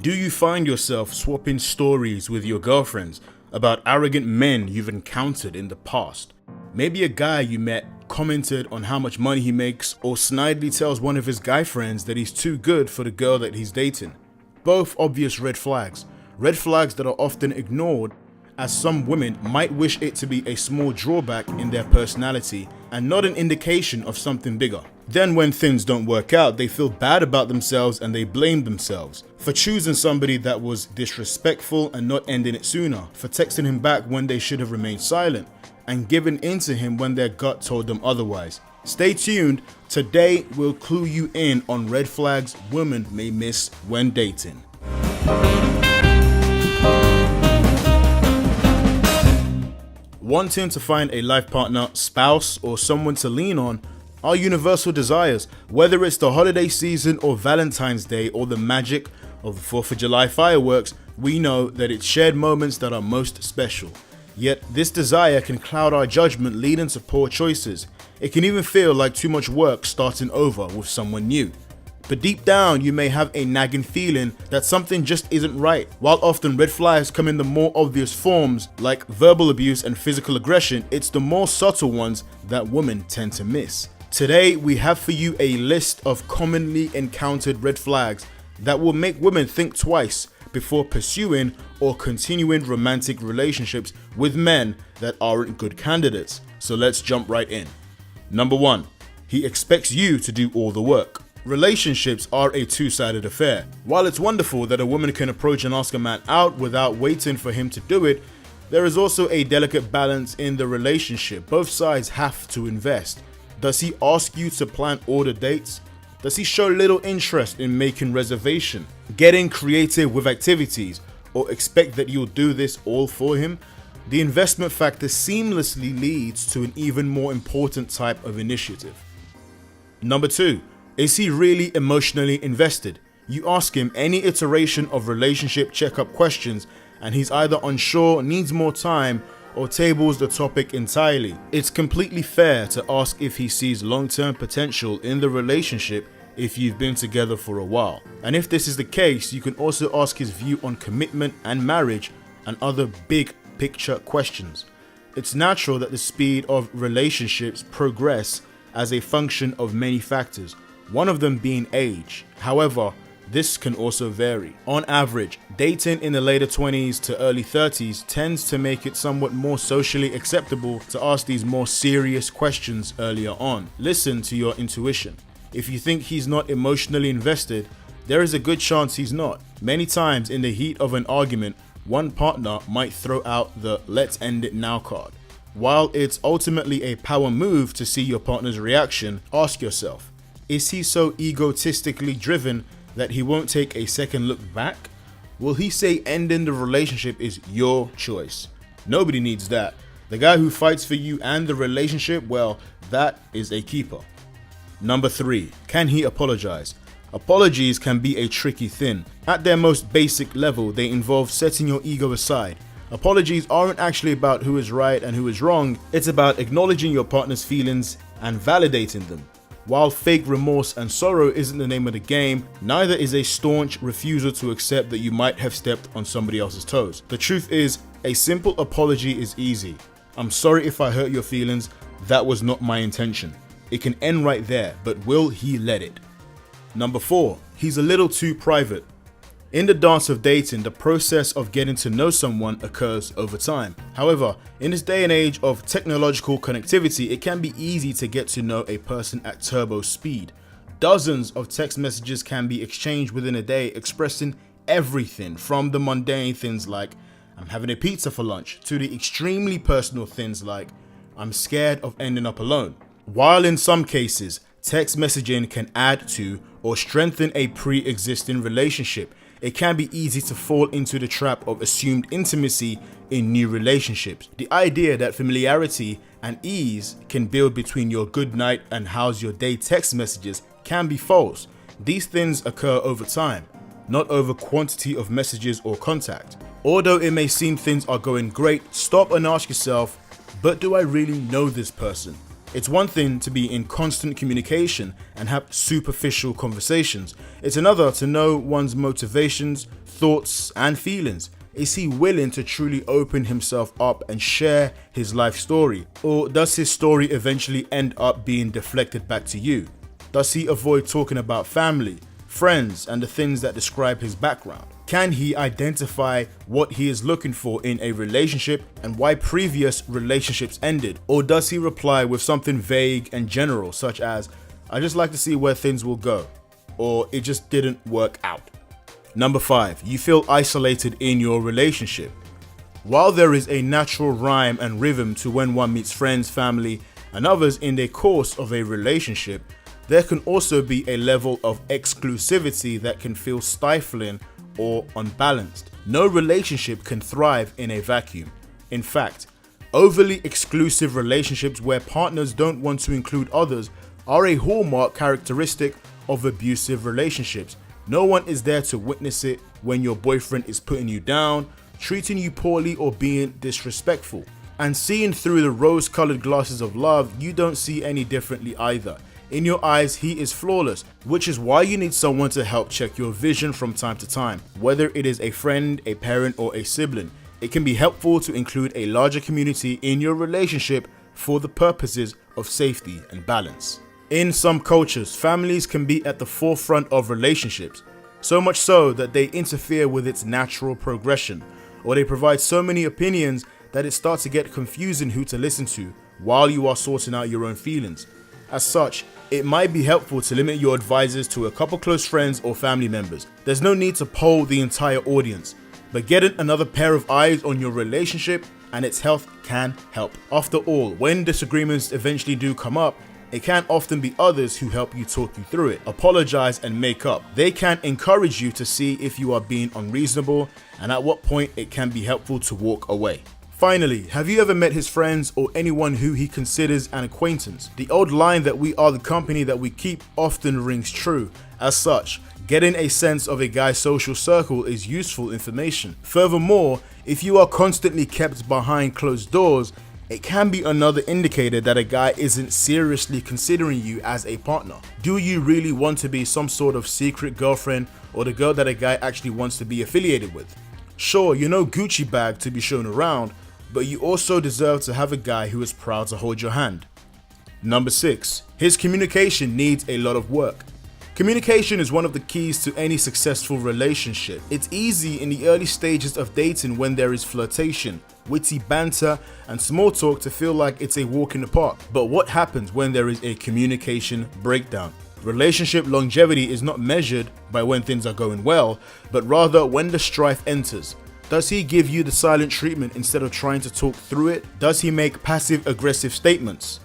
Do you find yourself swapping stories with your girlfriends about arrogant men you've encountered in the past? Maybe a guy you met commented on how much money he makes, or snidely tells one of his guy friends that he's too good for the girl that he's dating. Both obvious red flags that are often ignored, as some women might wish it to be a small drawback in their personality and not an indication of something bigger. Then when things don't work out, they feel bad about themselves and they blame themselves for choosing somebody that was disrespectful and not ending it sooner, for texting him back when they should have remained silent, and giving in to him when their gut told them otherwise. Stay tuned, today we'll clue you in on red flags women may miss when dating. Wanting to find a life partner, spouse, or someone to lean on are universal desires, whether it's the holiday season or Valentine's Day or the magic of the 4th of July fireworks. We know that it's shared moments that are most special. Yet this desire can cloud our judgment, leading to poor choices. It can even feel like too much work starting over with someone new. But deep down, you may have a nagging feeling that something just isn't right. While often red flags come in the more obvious forms, like verbal abuse and physical aggression, it's the more subtle ones that women tend to miss. Today, we have for you a list of commonly encountered red flags that will make women think twice before pursuing or continuing romantic relationships with men that aren't good candidates. So let's jump right in. Number 1, he expects you to do all the work. Relationships are a two-sided affair. While it's wonderful that a woman can approach and ask a man out without waiting for him to do it, there is also a delicate balance in the relationship. Both sides have to invest. Does he ask you to plan order dates? Does he show little interest in making reservation, getting creative with activities, or expect that you'll do this all for him? The investment factor seamlessly leads to an even more important type of initiative. Number 2, is he really emotionally invested? You ask him any iteration of relationship checkup questions and he's either unsure, needs more time, or tables the topic entirely. It's completely fair to ask if he sees long-term potential in the relationship if you've been together for a while. And if this is the case, you can also ask his view on commitment and marriage and other big picture questions. It's natural that the speed of relationships progress as a function of many factors, one of them being age. However, this can also vary. On average, dating in the later 20s to early 30s tends to make it somewhat more socially acceptable to ask these more serious questions earlier on. Listen to your intuition. If you think he's not emotionally invested, there is a good chance he's not. Many times in the heat of an argument, one partner might throw out the "let's end it now" card. While it's ultimately a power move to see your partner's reaction, ask yourself, is he so egotistically driven that he won't take a second look back? Will he say ending the relationship is your choice? Nobody needs that. The guy who fights for you and the relationship, well, that is a keeper. Number 3, can he apologize? Apologies can be a tricky thing. At their most basic level, they involve setting your ego aside. Apologies aren't actually about who is right and who is wrong, it's about acknowledging your partner's feelings and validating them. While fake remorse and sorrow isn't the name of the game, neither is a staunch refusal to accept that you might have stepped on somebody else's toes. The truth is, a simple apology is easy. I'm sorry if I hurt your feelings, that was not my intention. It can end right there, but will he let it? Number 4, he's a little too private. In the dance of dating, the process of getting to know someone occurs over time. However, in this day and age of technological connectivity, it can be easy to get to know a person at turbo speed. Dozens of text messages can be exchanged within a day, expressing everything from the mundane things like "I'm having a pizza for lunch" to the extremely personal things like "I'm scared of ending up alone." While in some cases, text messaging can add to or strengthen a pre-existing relationship, it can be easy to fall into the trap of assumed intimacy in new relationships. The idea that familiarity and ease can build between your "good night" and "how's your day" text messages can be false. These things occur over time, not over quantity of messages or contact. Although it may seem things are going great, stop and ask yourself, but do I really know this person? It's one thing to be in constant communication and have superficial conversations. It's another to know one's motivations, thoughts, and feelings. Is he willing to truly open himself up and share his life story? Or does his story eventually end up being deflected back to you? Does he avoid talking about family, friends, and the things that describe his background? Can he identify what he is looking for in a relationship and why previous relationships ended? Or does he reply with something vague and general, such as, "I just like to see where things will go," or "it just didn't work out"? Number 5, you feel isolated in your relationship. While there is a natural rhyme and rhythm to when one meets friends, family, and others in the course of a relationship, there can also be a level of exclusivity that can feel stifling or unbalanced. No relationship can thrive in a vacuum. In fact, overly exclusive relationships where partners don't want to include others are a hallmark characteristic of abusive relationships. No one is there to witness it when your boyfriend is putting you down, treating you poorly, or being disrespectful. And seeing through the rose-colored glasses of love, you don't see any differently either. In your eyes, he is flawless, which is why you need someone to help check your vision from time to time. Whether it is a friend, a parent, or a sibling, it can be helpful to include a larger community in your relationship for the purposes of safety and balance. In some cultures, families can be at the forefront of relationships, so much so that they interfere with its natural progression, or they provide so many opinions that it starts to get confusing who to listen to while you are sorting out your own feelings. As such, it might be helpful to limit your advisors to a couple close friends or family members. There's no need to poll the entire audience, but getting another pair of eyes on your relationship and its health can help. After all, when disagreements eventually do come up, it can often be others who help you talk you through it, apologize, and make up. They can encourage you to see if you are being unreasonable and at what point it can be helpful to walk away. Finally, have you ever met his friends or anyone who he considers an acquaintance? The old line that we are the company that we keep often rings true. As such, getting a sense of a guy's social circle is useful information. Furthermore, if you are constantly kept behind closed doors, it can be another indicator that a guy isn't seriously considering you as a partner. Do you really want to be some sort of secret girlfriend or the girl that a guy actually wants to be affiliated with? Sure, you're no Gucci bag to be shown around, but you also deserve to have a guy who is proud to hold your hand. Number 6, his communication needs a lot of work. Communication is one of the keys to any successful relationship. It's easy in the early stages of dating when there is flirtation, witty banter, and small talk to feel like it's a walk in the park. But what happens when there is a communication breakdown? Relationship longevity is not measured by when things are going well, but rather when the strife enters. Does he give you the silent treatment instead of trying to talk through it? Does he make passive-aggressive statements?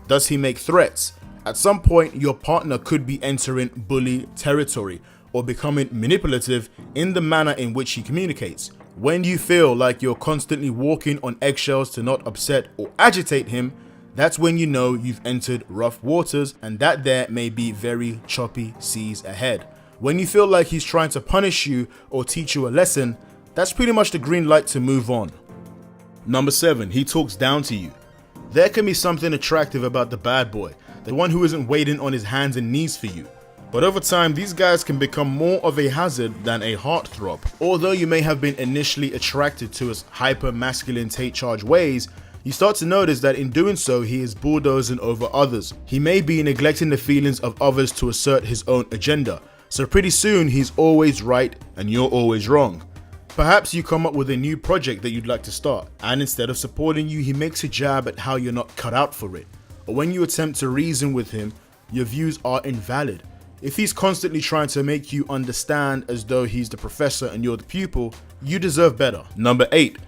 Does he make threats? At some point, your partner could be entering bully territory or becoming manipulative in the manner in which he communicates. When you feel like you're constantly walking on eggshells to not upset or agitate him, that's when you know you've entered rough waters and that there may be very choppy seas ahead. When you feel like he's trying to punish you or teach you a lesson, that's pretty much the green light to move on. Number 7, he talks down to you. There can be something attractive about the bad boy, the one who isn't waiting on his hands and knees for you. But over time, these guys can become more of a hazard than a heartthrob. Although you may have been initially attracted to his hyper-masculine take-charge ways, you start to notice that in doing so, he is bulldozing over others. He may be neglecting the feelings of others to assert his own agenda. So pretty soon, he's always right and you're always wrong. Perhaps you come up with a new project that you'd like to start, and instead of supporting you, he makes a jab at how you're not cut out for it. Or when you attempt to reason with him, your views are invalid. If he's constantly trying to make you understand as though he's the professor and you're the pupil, you deserve better. Number 8,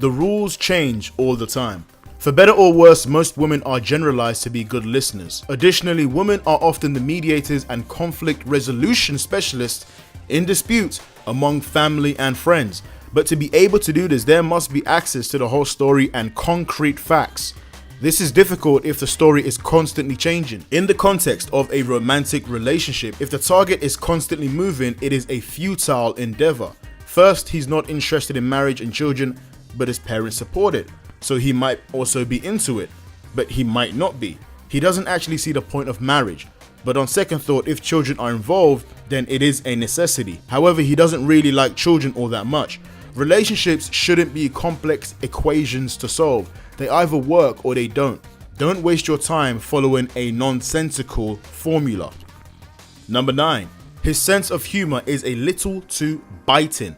the rules change all the time. For better or worse, most women are generalized to be good listeners. Additionally, women are often the mediators and conflict resolution specialists in disputes among family and friends. But to be able to do this, there must be access to the whole story and concrete facts. This is difficult if the story is constantly changing. In the context of a romantic relationship, if the target is constantly moving, it is a futile endeavor. First, he's not interested in marriage and children, but his parents support it. So he might also be into it, but he might not be. He doesn't actually see the point of marriage, but on second thought, if children are involved, then it is a necessity. However, he doesn't really like children all that much. Relationships shouldn't be complex equations to solve. They either work or they don't. Don't waste your time following a nonsensical formula. Number 9. His sense of humor is a little too biting.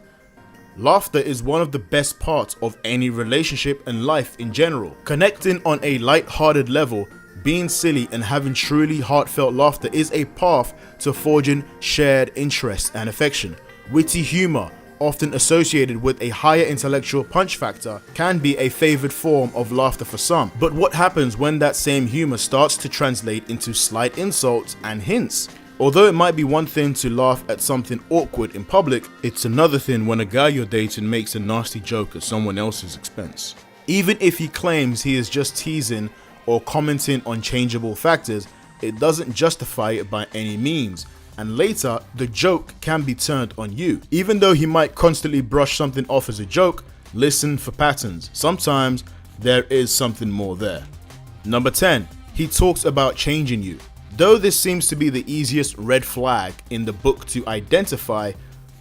Laughter is one of the best parts of any relationship and life in general. Connecting on a light-hearted level, being silly and having truly heartfelt laughter is a path to forging shared interest and affection. Witty humor, often associated with a higher intellectual punch factor, can be a favored form of laughter for some. But what happens when that same humor starts to translate into slight insults and hints? Although it might be one thing to laugh at something awkward in public, it's another thing when a guy you're dating makes a nasty joke at someone else's expense. Even if he claims he is just teasing or commenting on changeable factors, it doesn't justify it by any means, and later the joke can be turned on you. Even though he might constantly brush something off as a joke, listen for patterns. Sometimes there is something more there. Number 10. He talks about changing you. Though this seems to be the easiest red flag in the book to identify,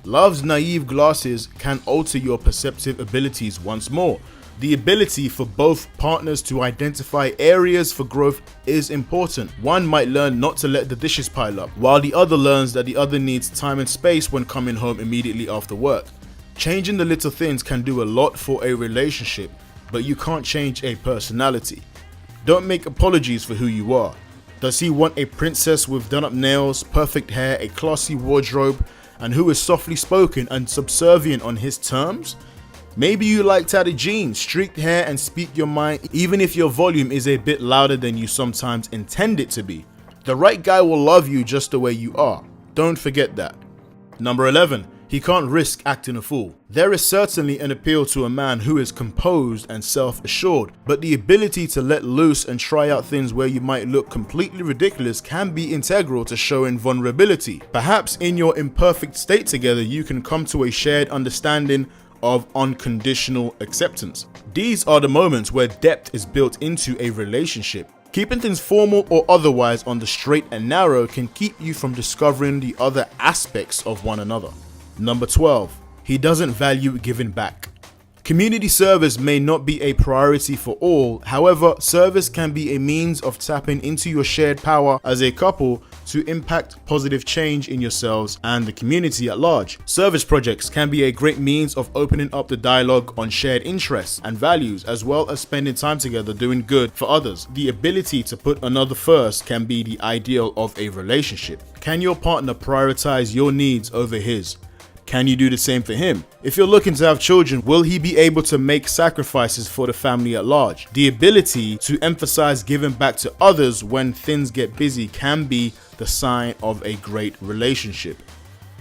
love's naive glasses can alter your perceptive abilities once more. The ability for both partners to identify areas for growth is important. One might learn not to let the dishes pile up, while the other learns that the other needs time and space when coming home immediately after work. Changing the little things can do a lot for a relationship, but you can't change a personality. Don't make apologies for who you are. Does he want a princess with done-up nails, perfect hair, a classy wardrobe, and who is softly spoken and subservient on his terms? Maybe you like tatted jeans, streaked hair, and speak your mind even if your volume is a bit louder than you sometimes intend it to be. The right guy will love you just the way you are. Don't forget that. Number 11. He can't risk acting a fool. There is certainly an appeal to a man who is composed and self-assured, but the ability to let loose and try out things where you might look completely ridiculous can be integral to showing vulnerability. Perhaps in your imperfect state together, you can come to a shared understanding of unconditional acceptance. These are the moments where depth is built into a relationship. Keeping things formal or otherwise on the straight and narrow can keep you from discovering the other aspects of one another. Number 12. He doesn't value giving back. Community service may not be a priority for all, however, service can be a means of tapping into your shared power as a couple to impact positive change in yourselves and the community at large. Service projects can be a great means of opening up the dialogue on shared interests and values, as well as spending time together doing good for others. The ability to put another first can be the ideal of a relationship. Can your partner prioritize your needs over his? Can you do the same for him? If you're looking to have children, will he be able to make sacrifices for the family at large? The ability to emphasize giving back to others when things get busy can be the sign of a great relationship.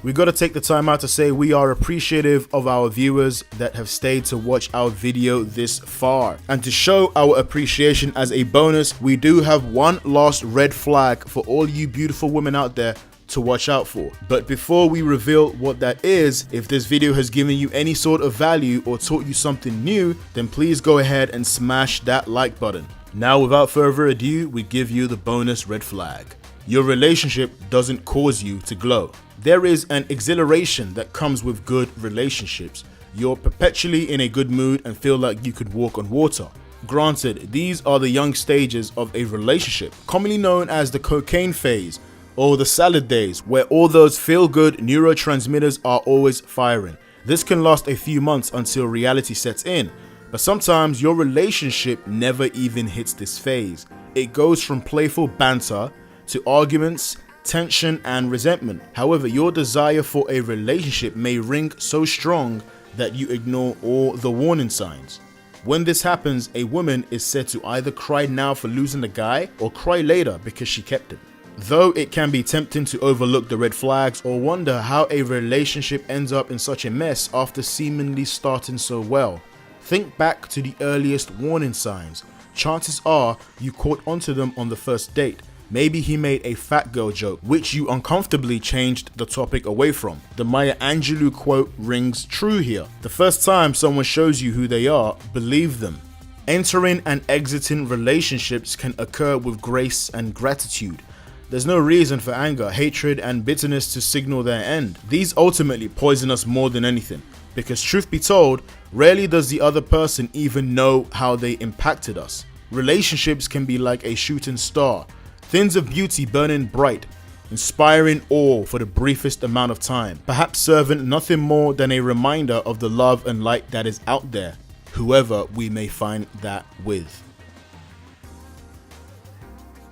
We got to take the time out to say we are appreciative of our viewers that have stayed to watch our video this far. And to show our appreciation as a bonus, we do have one last red flag for all you beautiful women out there to watch out for. But before we reveal what that is, if this video has given you any sort of value or taught you something new, then please go ahead and smash that like button. Now, without further ado, we give you the bonus red flag. Your relationship doesn't cause you to glow. There is an exhilaration that comes with good relationships. You're perpetually in a good mood and feel like you could walk on water. Granted, these are the young stages of a relationship, commonly known as the cocaine phase, or the salad days, where all those feel-good neurotransmitters are always firing. This can last a few months until reality sets in, but sometimes your relationship never even hits this phase. It goes from playful banter to arguments, tension, and resentment. However, your desire for a relationship may ring so strong that you ignore all the warning signs. When this happens, a woman is said to either cry now for losing the guy or cry later because she kept him. Though it can be tempting to overlook the red flags or wonder how a relationship ends up in such a mess after seemingly starting so well, think back to the earliest warning signs. Chances are you caught onto them on the first date. Maybe he made a fat girl joke, which you uncomfortably changed the topic away from. The Maya Angelou quote rings true here. The first time someone shows you who they are, believe them. Entering and exiting relationships can occur with grace and gratitude. There's no reason for anger, hatred, and bitterness to signal their end. These ultimately poison us more than anything, because truth be told, rarely does the other person even know how they impacted us. Relationships can be like a shooting star, things of beauty burning bright, inspiring awe for the briefest amount of time, perhaps serving nothing more than a reminder of the love and light that is out there, whoever we may find that with.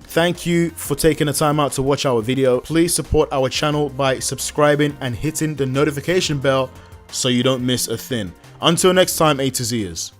Thank you for taking the time out to watch our video. Please support our channel by subscribing and hitting the notification bell so you don't miss a thing. Until next time, A to Zers.